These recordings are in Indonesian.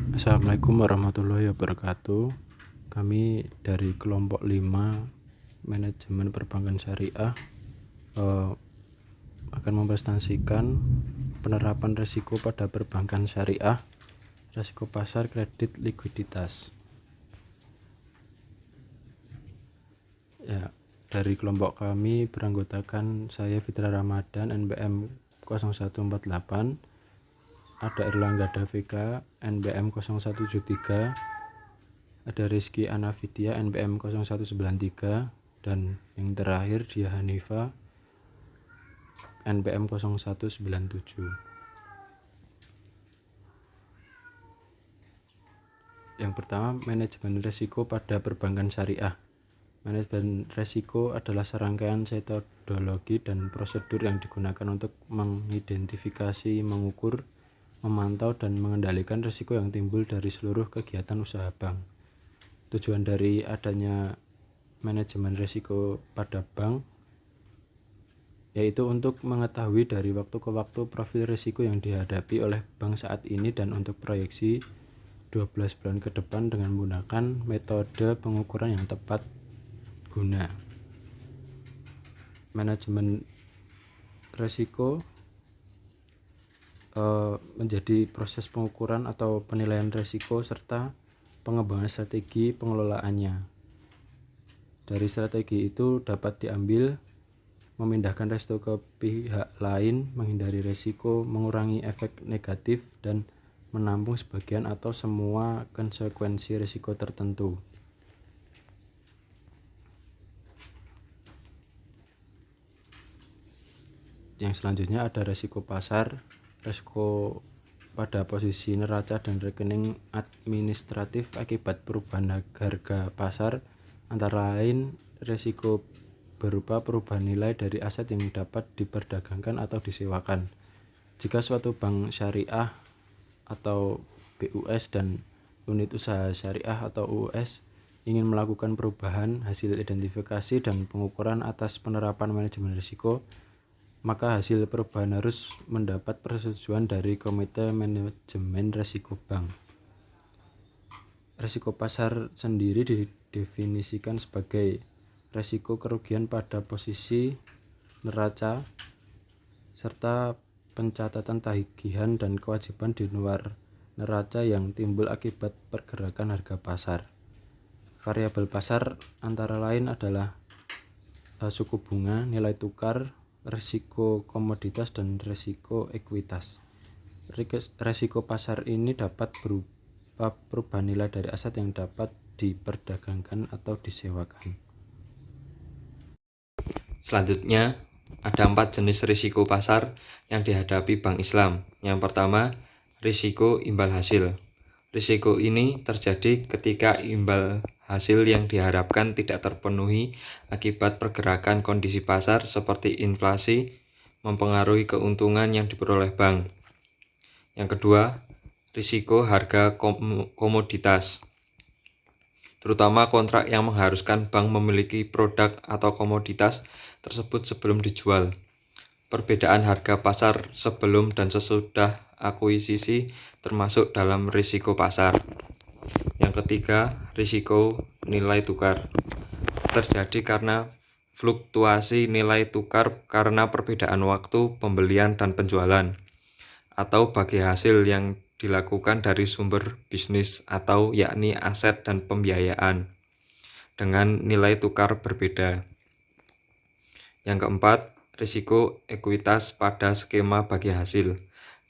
Assalamualaikum warahmatullahi wabarakatuh. Kami dari kelompok 5 manajemen perbankan syariah akan mempresentasikan penerapan risiko pada perbankan syariah, risiko pasar, kredit, likuiditas. Ya, dari kelompok kami beranggotakan saya Fitra Ramadan NBM 0148, ada Erlangga Davika NBM 0173, ada Rizky Anavidya NBM 0193, dan yang terakhir Dia Hanifa NBM 0197. Yang pertama, manajemen risiko pada perbankan syariah. Manajemen risiko adalah serangkaian metodologi dan prosedur yang digunakan untuk mengidentifikasi, mengukur, memantau, dan mengendalikan risiko yang timbul dari seluruh kegiatan usaha bank. Tujuan dari adanya manajemen risiko pada bank yaitu untuk mengetahui dari waktu ke waktu profil risiko yang dihadapi oleh bank saat ini dan untuk proyeksi 12 bulan ke depan dengan menggunakan metode pengukuran yang tepat guna. Manajemen risiko menjadi proses pengukuran atau penilaian risiko serta pengembangan strategi pengelolaannya. Dari strategi itu dapat diambil memindahkan resiko ke pihak lain, menghindari risiko, mengurangi efek negatif, dan menampung sebagian atau semua konsekuensi risiko tertentu. Yang selanjutnya ada risiko pasar. Risiko pada posisi neraca dan rekening administratif akibat perubahan harga pasar, antara lain risiko berupa perubahan nilai dari aset yang dapat diperdagangkan atau disewakan. Jika suatu bank syariah atau BUS dan unit usaha syariah atau UUS ingin melakukan perubahan, hasil identifikasi dan pengukuran atas penerapan manajemen risiko, maka hasil perubahan harus mendapat persetujuan dari Komite Manajemen Risiko Bank. Risiko pasar sendiri didefinisikan sebagai risiko kerugian pada posisi neraca serta pencatatan tagihan dan kewajiban di luar neraca yang timbul akibat pergerakan harga pasar. Variabel pasar antara lain adalah suku bunga, nilai tukar, risiko komoditas, dan risiko ekuitas. Risiko pasar ini dapat berupa perubahan nilai dari aset yang dapat diperdagangkan atau disewakan. Selanjutnya, ada 4 jenis risiko pasar yang dihadapi Bank Islam. Yang pertama, risiko imbal hasil. Risiko ini terjadi ketika imbal hasil yang diharapkan tidak terpenuhi akibat pergerakan kondisi pasar seperti inflasi mempengaruhi keuntungan yang diperoleh bank. Yang kedua, risiko harga komoditas, terutama kontrak yang mengharuskan bank memiliki produk atau komoditas tersebut sebelum dijual. Perbedaan harga pasar sebelum dan sesudah akuisisi termasuk dalam risiko pasar. Yang ketiga, risiko nilai tukar. Terjadi karena fluktuasi nilai tukar karena perbedaan waktu pembelian dan penjualan, atau bagi hasil yang dilakukan dari sumber bisnis atau yakni aset dan pembiayaan dengan nilai tukar berbeda. Yang keempat, risiko ekuitas pada skema bagi hasil.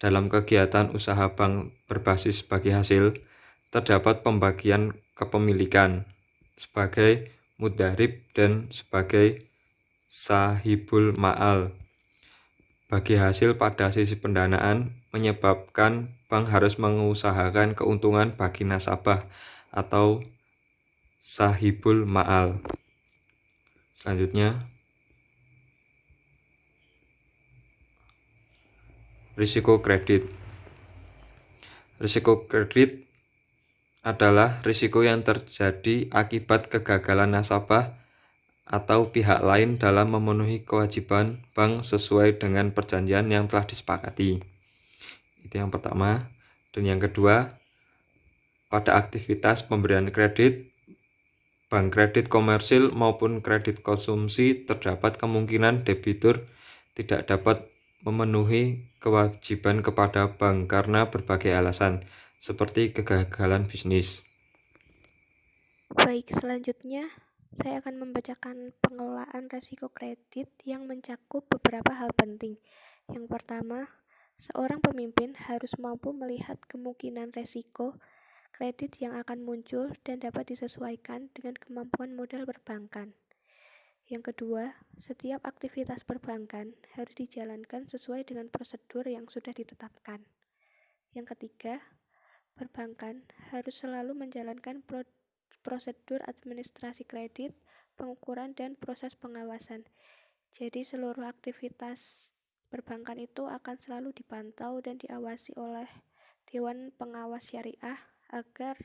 Dalam kegiatan usaha bank berbasis bagi hasil, terdapat pembagian kepemilikan sebagai mudharib dan sebagai sahibul ma'al. Bagi hasil pada sisi pendanaan menyebabkan bank harus mengusahakan keuntungan bagi nasabah atau sahibul ma'al. Selanjutnya, risiko kredit. Risiko kredit adalah risiko yang terjadi akibat kegagalan nasabah atau pihak lain dalam memenuhi kewajiban bank sesuai dengan perjanjian yang telah disepakati. Itu yang pertama. Dan yang kedua, pada aktivitas pemberian kredit, bank kredit komersil maupun kredit konsumsi terdapat kemungkinan debitur tidak dapat memenuhi kewajiban kepada bank karena berbagai alasan, seperti kegagalan bisnis. Baik, selanjutnya saya akan membacakan pengelolaan risiko kredit yang mencakup beberapa hal penting. Yang pertama, seorang pemimpin harus mampu melihat kemungkinan risiko kredit yang akan muncul dan dapat disesuaikan dengan kemampuan modal perbankan. Yang kedua, setiap aktivitas perbankan harus dijalankan sesuai dengan prosedur yang sudah ditetapkan. Yang ketiga, perbankan harus selalu menjalankan prosedur administrasi kredit, pengukuran, dan proses pengawasan. Jadi seluruh aktivitas perbankan itu akan selalu dipantau dan diawasi oleh Dewan Pengawas Syariah agar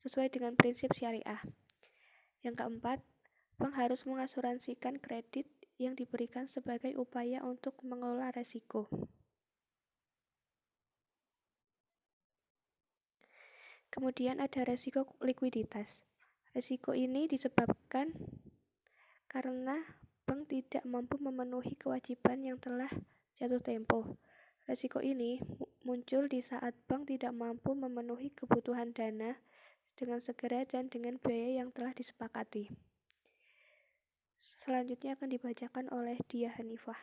sesuai dengan prinsip syariah. Yang keempat, bank harus mengasuransikan kredit yang diberikan sebagai upaya untuk mengelola risiko. Kemudian ada risiko likuiditas. Risiko ini disebabkan karena bank tidak mampu memenuhi kewajiban yang telah jatuh tempo. Risiko ini muncul di saat bank tidak mampu memenuhi kebutuhan dana dengan segera dan dengan biaya yang telah disepakati. Selanjutnya akan dibacakan oleh Dia Hanifah.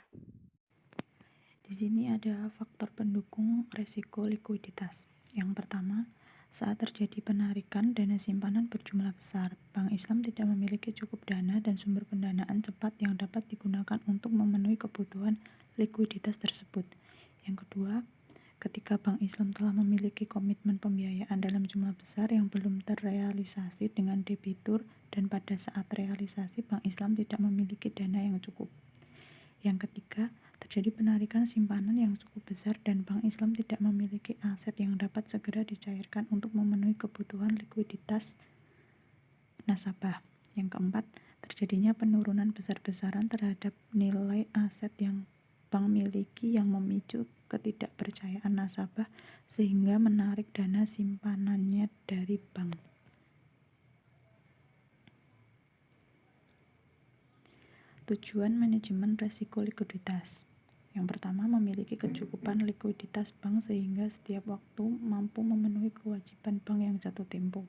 Di sini ada faktor pendukung risiko likuiditas. Yang pertama, saat terjadi penarikan dana simpanan berjumlah besar, Bank Islam tidak memiliki cukup dana dan sumber pendanaan cepat yang dapat digunakan untuk memenuhi kebutuhan likuiditas tersebut. Yang kedua, ketika Bank Islam telah memiliki komitmen pembiayaan dalam jumlah besar yang belum terrealisasi dengan debitur dan pada saat realisasi Bank Islam tidak memiliki dana yang cukup. Yang ketiga, terjadi penarikan simpanan yang cukup besar dan Bank Islam tidak memiliki aset yang dapat segera dicairkan untuk memenuhi kebutuhan likuiditas nasabah. Yang keempat, terjadinya penurunan besar-besaran terhadap nilai aset yang bank miliki yang memicu ketidakpercayaan nasabah sehingga menarik dana simpanannya dari bank. Tujuan manajemen risiko likuiditas. Yang pertama, memiliki kecukupan likuiditas bank sehingga setiap waktu mampu memenuhi kewajiban bank yang jatuh tempo.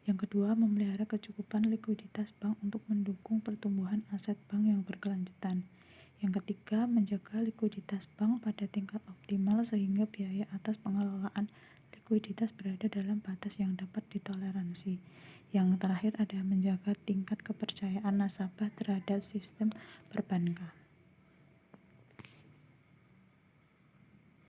Yang kedua, memelihara kecukupan likuiditas bank untuk mendukung pertumbuhan aset bank yang berkelanjutan. Yang ketiga, menjaga likuiditas bank pada tingkat optimal sehingga biaya atas pengelolaan likuiditas berada dalam batas yang dapat ditoleransi. Yang terakhir ada menjaga tingkat kepercayaan nasabah terhadap sistem perbankan.